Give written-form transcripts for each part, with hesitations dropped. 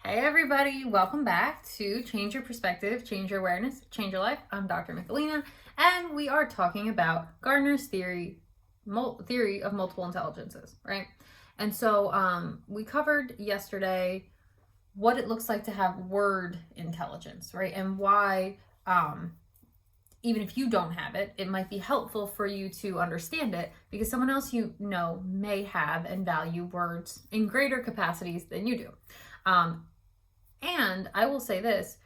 Hey everybody, welcome back to Change Your Perspective, Change Your Awareness, Change Your Life. I'm Dr. Michelina, and we are talking about Gardner's theory of multiple intelligences, right? And so we covered yesterday what it looks like to have word intelligence, right? And why even if you don't have it, it might be helpful for you to understand it because someone else you know may have and value words in greater capacities than you do. And I will say this,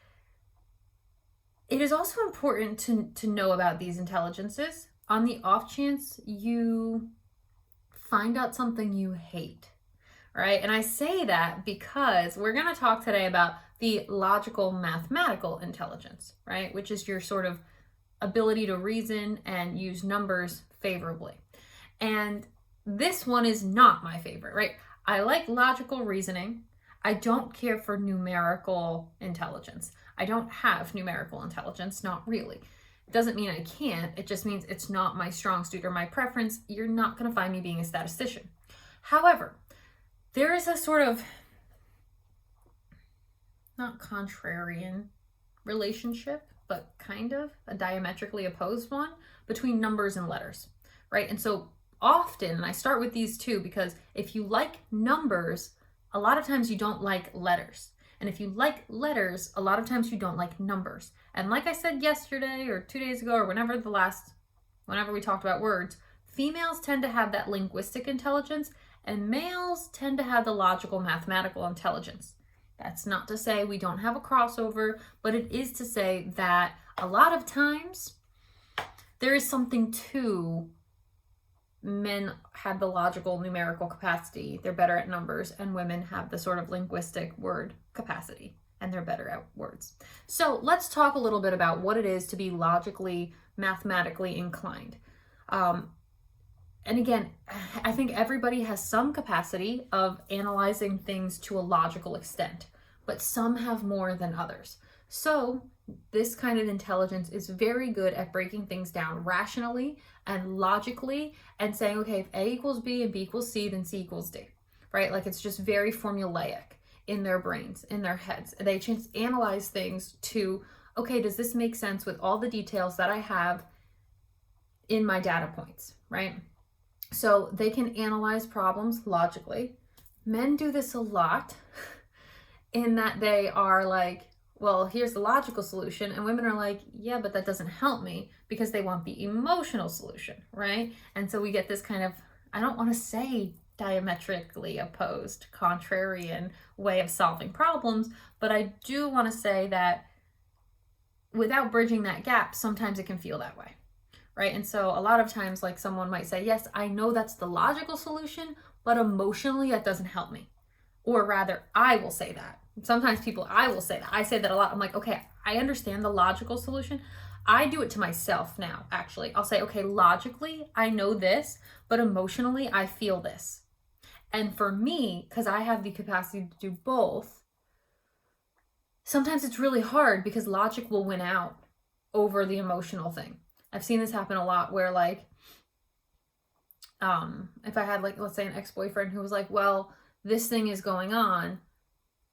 it is also important to know about these intelligences on the off chance you find out something you hate, right? And I say that because we're going to talk today about the logical mathematical intelligence, right? Which is your sort of ability to reason and use numbers favorably. And this one is not my favorite, right? I like logical reasoning. I don't care for numerical intelligence. I don't have numerical intelligence, not really. It doesn't mean I can't, it just means it's not my strong suit or my preference. You're not going to find me being a statistician. However, there is a sort of, not contrarian relationship, but kind of a diametrically opposed one between numbers and letters, right? And so often, and I start with these two because if you like numbers, a lot of times you don't like letters. And if you like letters, a lot of times you don't like numbers. And like I said yesterday or 2 days ago or whenever we talked about words, females tend to have that linguistic intelligence and males tend to have the logical mathematical intelligence. That's not to say we don't have a crossover, but it is to say that a lot of times there is something to men have the logical numerical capacity, they're better at numbers, and women have the sort of linguistic word capacity and they're better at words. So let's talk a little bit about what it is to be logically, mathematically inclined. And again, I think everybody has some capacity of analyzing things to a logical extent, but some have more than others. So this kind of intelligence is very good at breaking things down rationally and logically and saying, okay, if A equals B and B equals C, then C equals D, right? Like it's just very formulaic in their brains, in their heads. They just analyze things to, okay, does this make sense with all the details that I have in my data points, right? So they can analyze problems logically. Men do this a lot in that they are like, well, here's the logical solution. And women are like, yeah, but that doesn't help me because they want the emotional solution, right? And so we get this kind of, I don't want to say diametrically opposed, contrarian way of solving problems, but I do want to say that without bridging that gap, sometimes it can feel that way, right? And so a lot of times, like someone might say, yes, I know that's the logical solution, but emotionally that doesn't help me. Or rather, I will say that. Sometimes I will say that. I say that a lot. I'm like, okay, I understand the logical solution. I do it to myself now, actually. I'll say, okay, logically, I know this, but emotionally, I feel this. And for me, because I have the capacity to do both, sometimes it's really hard because logic will win out over the emotional thing. I've seen this happen a lot where like, if I had like, let's say an ex-boyfriend who was like, well, this thing is going on,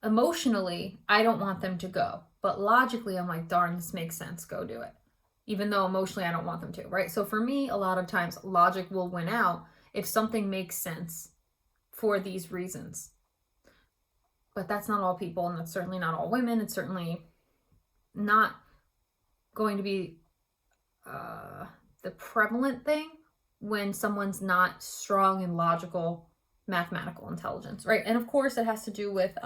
emotionally, I don't want them to go. But logically, I'm like, darn, this makes sense. Go do it. Even though emotionally, I don't want them to, right? So for me, a lot of times, logic will win out if something makes sense for these reasons. But that's not all people, and that's certainly not all women. It's certainly not going to be the prevalent thing when someone's not strong in logical mathematical intelligence, right? And of course, it has to do with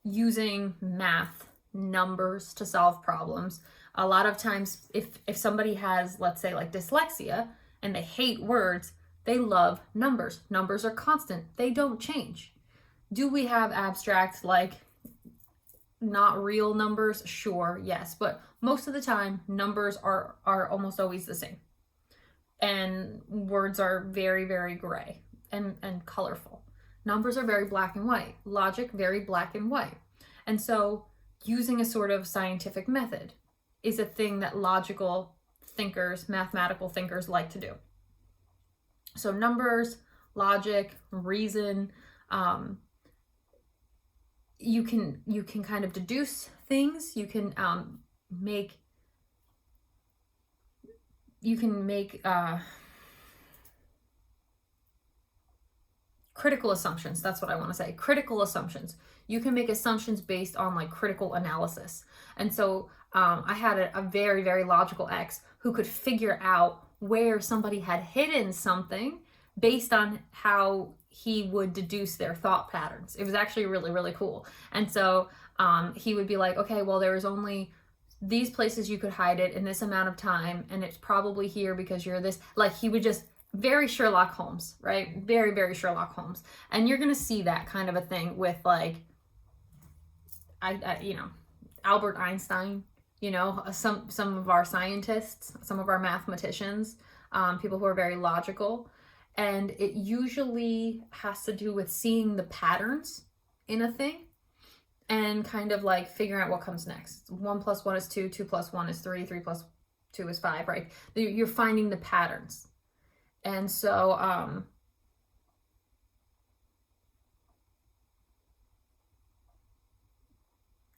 using math, numbers to solve problems. A lot of times, if somebody has, let's say, like dyslexia, and they hate words, they love numbers. Numbers are constant. They don't change. Do we have abstract, like, not real numbers? Sure, yes. But most of the time, numbers are almost always the same. And words are very, very gray and colorful. Numbers are very black and white. Logic, very black and white. And so using a sort of scientific method is a thing that logical thinkers, mathematical thinkers like to do. So numbers, logic, reason, you can kind of deduce things. You can make critical assumptions. That's what I want to say. Critical assumptions. You can make assumptions based on like critical analysis. And so I had a very, very logical ex who could figure out where somebody had hidden something based on how he would deduce their thought patterns. It was actually really, really cool. And so he would be like, okay, well, there is only these places you could hide it in this amount of time, and it's probably here because you're this. Like, he would just, very Sherlock Holmes, right? Very, very Sherlock Holmes. And you're gonna see that kind of a thing with like, Albert Einstein, some of our scientists, some of our mathematicians, people who are very logical. And it usually has to do with seeing the patterns in a thing and kind of like figuring out what comes next. 1 + 1 is 2, 2 + 1 is 3, 3 + 2 is 5, right? You're finding the patterns. And so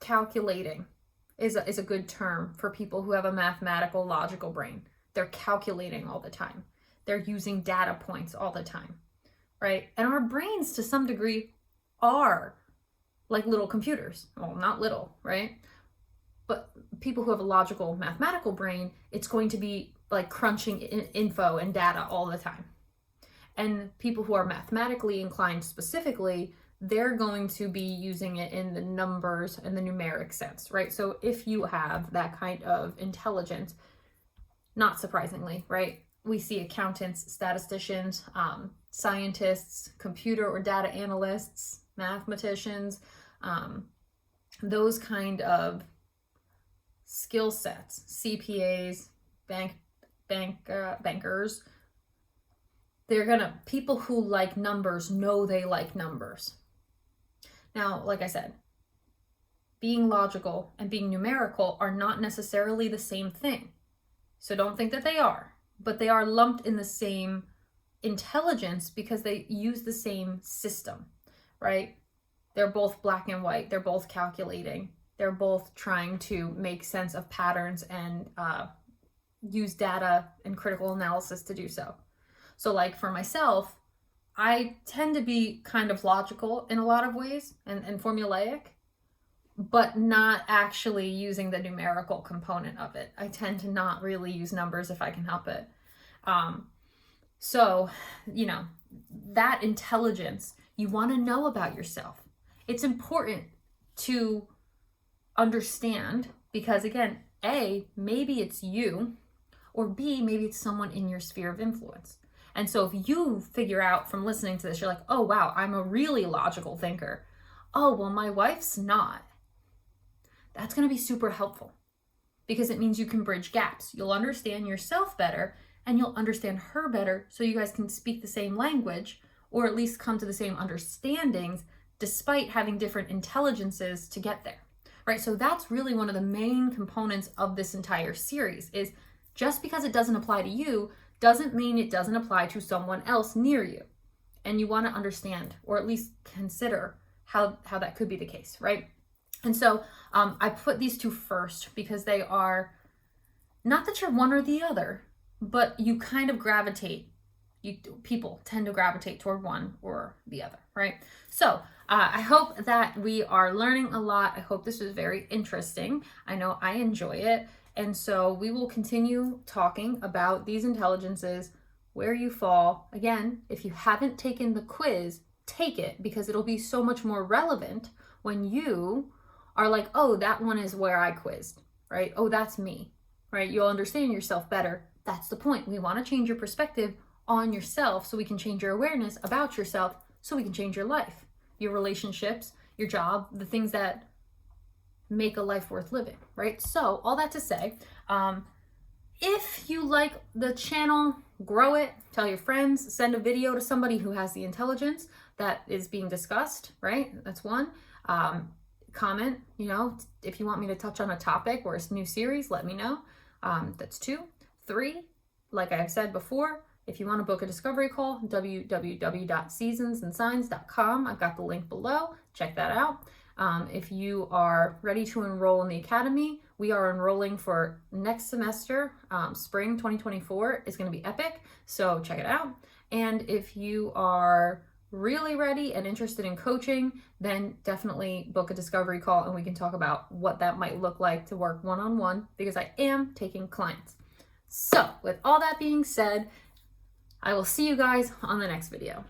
calculating is a good term for people who have a mathematical, logical brain. They're calculating all the time. They're using data points all the time, right? And our brains, to some degree, are like little computers. Well, not little, right? But people who have a logical, mathematical brain, it's going to be like crunching info and data all the time. And people who are mathematically inclined specifically, they're going to be using it in the numbers and the numeric sense, right? So if you have that kind of intelligence, not surprisingly, right? We see accountants, statisticians, scientists, computer or data analysts, mathematicians, those kind of skill sets, CPAs, bankers, people who like numbers know they like numbers. Now, like I said, being logical and being numerical are not necessarily the same thing. So don't think that they are, but they are lumped in the same intelligence because they use the same system, right? They're both black and white. They're both calculating. They're both trying to make sense of patterns and use data and critical analysis to do so. So like for myself, I tend to be kind of logical in a lot of ways and formulaic, but not actually using the numerical component of it. I tend to not really use numbers if I can help it. So, that intelligence, you want to know about yourself. It's important to understand because, again, A, maybe it's you, or B, maybe it's someone in your sphere of influence. And so if you figure out from listening to this, you're like, oh, wow, I'm a really logical thinker. Oh, well, my wife's not. That's going to be super helpful because it means you can bridge gaps. You'll understand yourself better and you'll understand her better so you guys can speak the same language or at least come to the same understandings despite having different intelligences to get there, right? So that's really one of the main components of this entire series is just because it doesn't apply to you doesn't mean it doesn't apply to someone else near you. And you want to understand or at least consider how that could be the case, right? And so I put these two first because they are not that you're one or the other, but you kind of gravitate. People tend to gravitate toward one or the other, right? So I hope that we are learning a lot. I hope this was very interesting. I know I enjoy it. And so we will continue talking about these intelligences, where you fall. Again, if you haven't taken the quiz, take it because it'll be so much more relevant when you are like, oh, that one is where I quizzed, right? Oh, that's me, right? You'll understand yourself better. That's the point. We want to change your perspective on yourself so we can change your awareness about yourself so we can change your life, your relationships, your job, the things that make a life worth living, right? So all that to say, if you like the channel, grow it, tell your friends, send a video to somebody who has the intelligence that is being discussed, right? That's one. Comment, if you want me to touch on a topic or a new series, let me know. That's 2. 3, like I've said before, if you want to book a discovery call, www.seasonsandsigns.com. I've got the link below. Check that out. If you are ready to enroll in the academy, we are enrolling for next semester. Spring 2024 is going to be epic, so check it out. And if you are really ready and interested in coaching, then definitely book a discovery call and we can talk about what that might look like to work one-on-one, because I am taking clients. So with all that being said, I will see you guys on the next video.